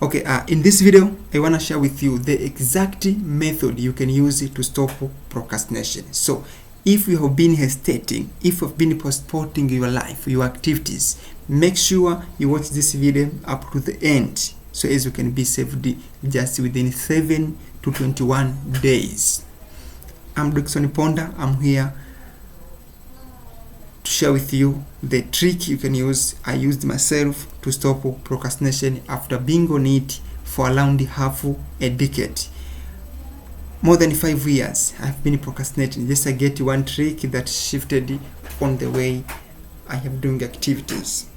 Okay, in this video, I want to share with you the exact method you can use to stop procrastination. So, if you have been hesitating, if you have been postponing your life, your activities, make sure you watch this video up to the end, so as you can be saved just within 7 to 21 days. I'm Dickson Ponda. I'm here to share with you the trick you can use. I used myself to stop procrastination after being on it for around half a decade. More than 5 years I've been procrastinating. Just I get one trick that shifted on the way I am doing activities.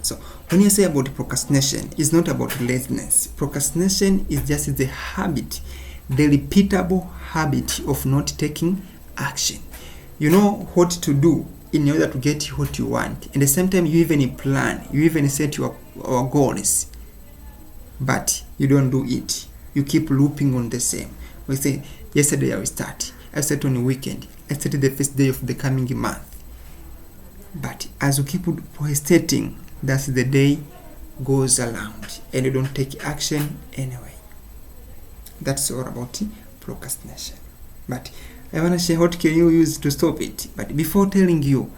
So when you say about procrastination, it's not about laziness. Procrastination is just the habit, the repeatable habit of not taking action. You know what to do in order to get what you want. And at the same time, you even plan, you even set your goals, but you don't do it. You keep looping on the same. We say, yesterday I will start. I start on the weekend. I started the first day of the coming month. But as you keep hesitating, that's the day goes around and you don't take action anyway. That's all about procrastination. But I want to share what can you use to stop it. But before telling you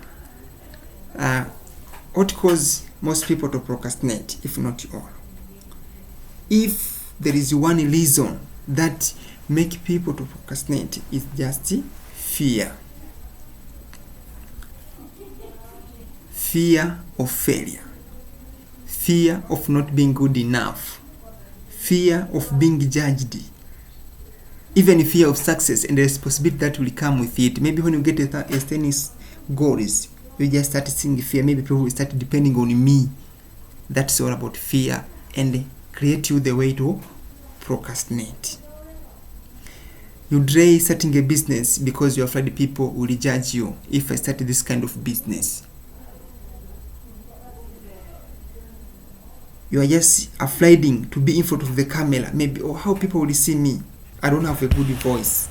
what causes most people to procrastinate, if not all, if there is one reason that make people to procrastinate, is just fear. Fear of failure. Fear of not being good enough. Fear of being judged. Even fear of success and the responsibility that will come with it. Maybe when you get a tennis goals, you just start seeing fear. Maybe people will start depending on me. That's all about fear and create you the way to procrastinate. You delay starting a business because you're afraid people will judge you if I start this kind of business. You are just afraid to be in front of the camera. Maybe, or how people will see me. I don't have a good voice.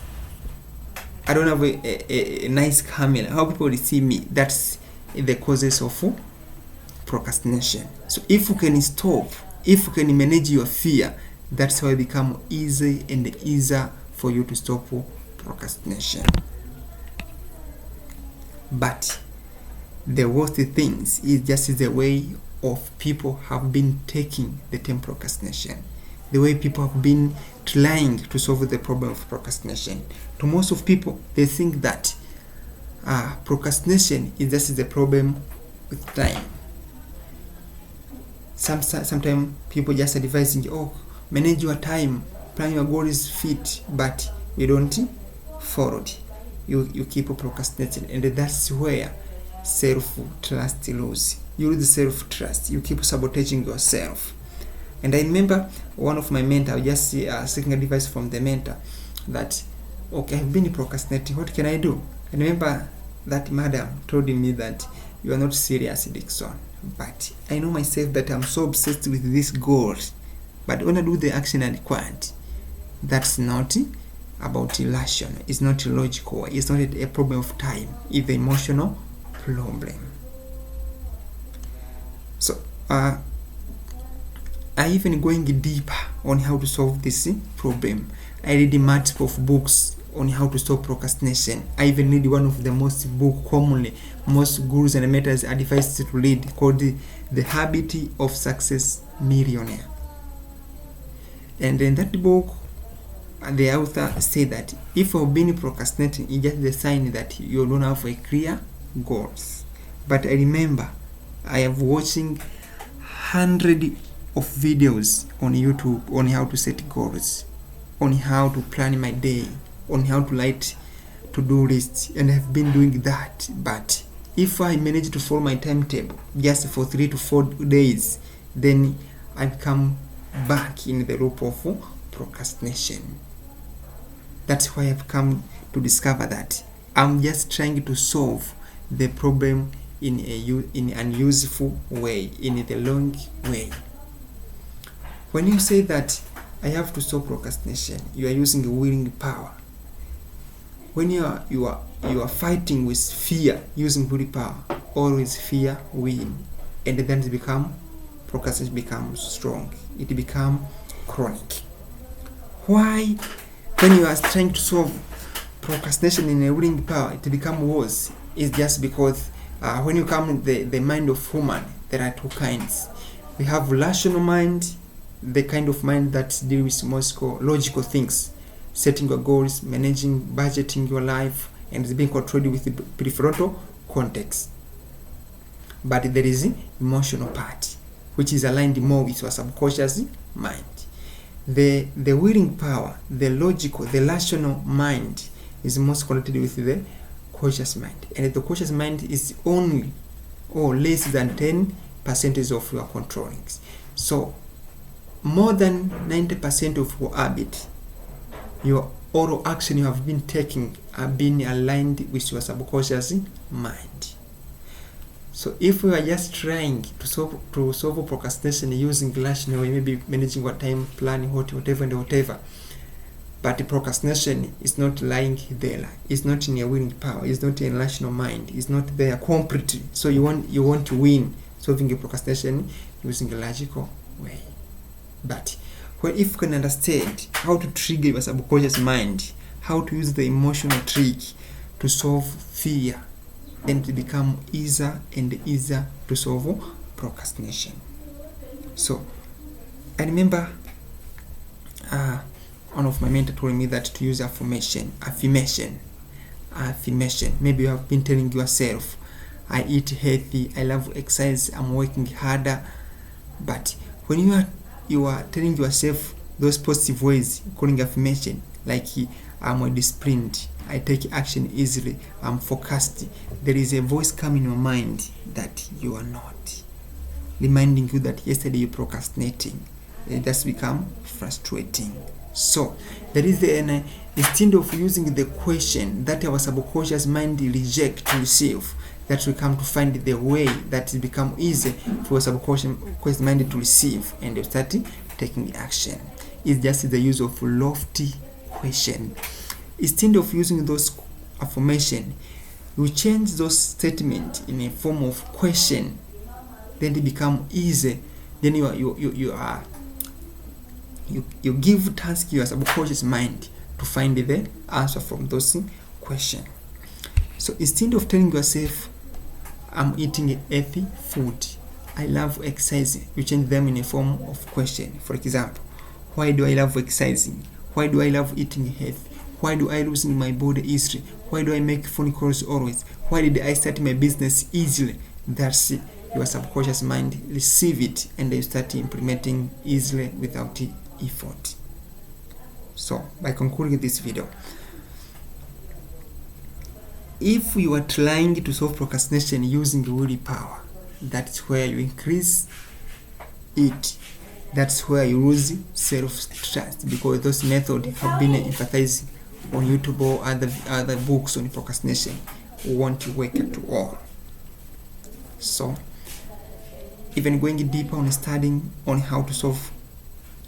I don't have a nice camera. How people will see me. That's the causes of procrastination. So if you can stop, if you can manage your fear, that's how it becomes easy and easier for you to stop procrastination. But the worst things is just the way of people have been taking the term procrastination. The way people have been trying to solve the problem of procrastination. To most of people, they think that procrastination is just the problem with time. Sometimes people just advising, manage your time, plan your goals fit, but you don't follow it. You keep procrastinating, and that's where self-trust loses. You lose self-trust. You keep sabotaging yourself. And I remember one of my mentors, just seeking advice from the mentor, that, I've been procrastinating, what can I do? I remember that madam told me that you are not serious, Dickson. But I know myself that I'm so obsessed with these goals. But when I do the action required, that's not about irrational. It's not logical. It's not a problem of time. It's an emotional problem. So, I even going deeper on how to solve this problem. I read multiple books on how to stop procrastination. I even read one of the most book commonly most gurus and mentors advise to read, called The Habit of Success Millionaire. And in that book, the author said that if you've been procrastinating, it's just the sign that you don't have a clear goals. But I remember I have watching hundreds of videos on YouTube on how to set goals, on how to plan my day, on how to write to-do lists, and I've been doing that. But if I manage to follow my timetable just for 3 to 4 days, then I come back in the loop of procrastination. That's why I've come to discover that I'm just trying to solve the problem in an unuseful way, in the long way. When you say that I have to stop procrastination, you are using a willing power. When you are fighting with fear using willpower, always fear win, and then it become procrastination becomes strong. It becomes chronic. Why? When you are trying to solve procrastination in a willing power, it becomes worse. It's just because when you come in the mind of human, there are two kinds. We have rational mind, the kind of mind that deals with most logical things, setting your goals, managing, budgeting your life, and is being controlled with the prefrontal cortex. But there is the emotional part, which is aligned more with your subconscious mind. The willing power, the logical, the rational mind is most connected with the conscious mind, and the conscious mind is only or less than 10% of your controlling. So more than 90% of your habit, your oral action you have been taking are being aligned with your subconscious mind. So if we are just trying to solve procrastination using rational way, maybe managing your time, planning whatever, but procrastination is not lying there. It's not in your willing power. It's not in rational mind. It's not there completely. So you want to win solving a procrastination using a logical way. But if you can understand how to trigger your subconscious mind, how to use the emotional trick to solve fear, then it become easier and easier to solve procrastination. So I remember one of my mentors told me that to use affirmation. Maybe you have been telling yourself, I eat healthy, I love exercise, I'm working harder. But when you are telling yourself those positive ways, calling affirmation, like I'm disciplined, I take action easily, I'm focused, there is a voice coming in your mind that you are not, reminding you that yesterday you procrastinating. It just become frustrating. So there is instead of using the question that our subconscious mind reject to receive, that we come to find the way that it become easy for our subconscious mind to receive and they start taking action. It's just the use of lofty question. Instead of using those affirmation, you change those statements in a form of question. Then they become easy. Then you give task your subconscious mind to find the answer from those questions. So instead of telling yourself, I'm eating healthy food, I love exercising, you change them in a form of question. For example, why do I love exercising? Why do I love eating healthy? Why do I losing my body easily? Why do I make phone calls always? Why did I start my business easily? That's it. Your subconscious mind receive it and you start implementing easily without effort. So by concluding this video, if you are trying to solve procrastination using willpower, that's where you increase it. That's where you lose self-trust, because those methods have been emphasized on YouTube or other books on procrastination won't work at all. So even going deeper on studying on how to solve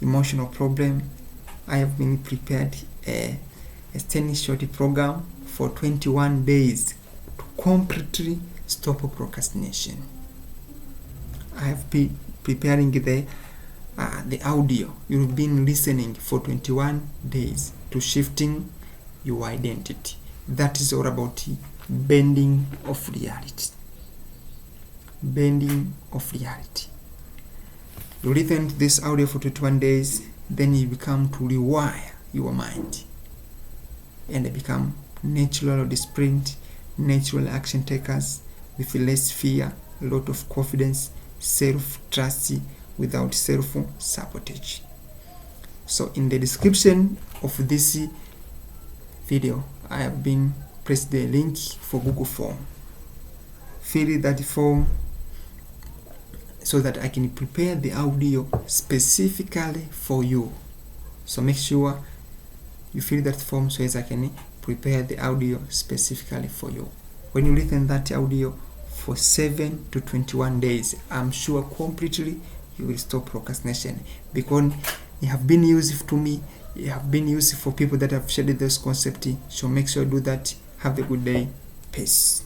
emotional problem, I have been prepared a 10 short program for 21 days to completely stop procrastination. I have been preparing the audio. You've been listening for 21 days to shifting your identity. That is all about bending of reality. Bending of reality. You listen to this audio for 21 days, then you become to rewire your mind and become natural disciplined, natural action takers with less fear, a lot of confidence, self-trust without self-sabotage. So in the description of this video, I have been placed the link for Google form. Fill that form so that I can prepare the audio specifically for you. So make sure you fill that form so as I can prepare the audio specifically for you. When you listen that audio for 7 to 21 days, I'm sure completely you will stop procrastination, because it have been useful to me, it have been useful for people that have shared this concept. So make sure you do that. Have a good day. Peace.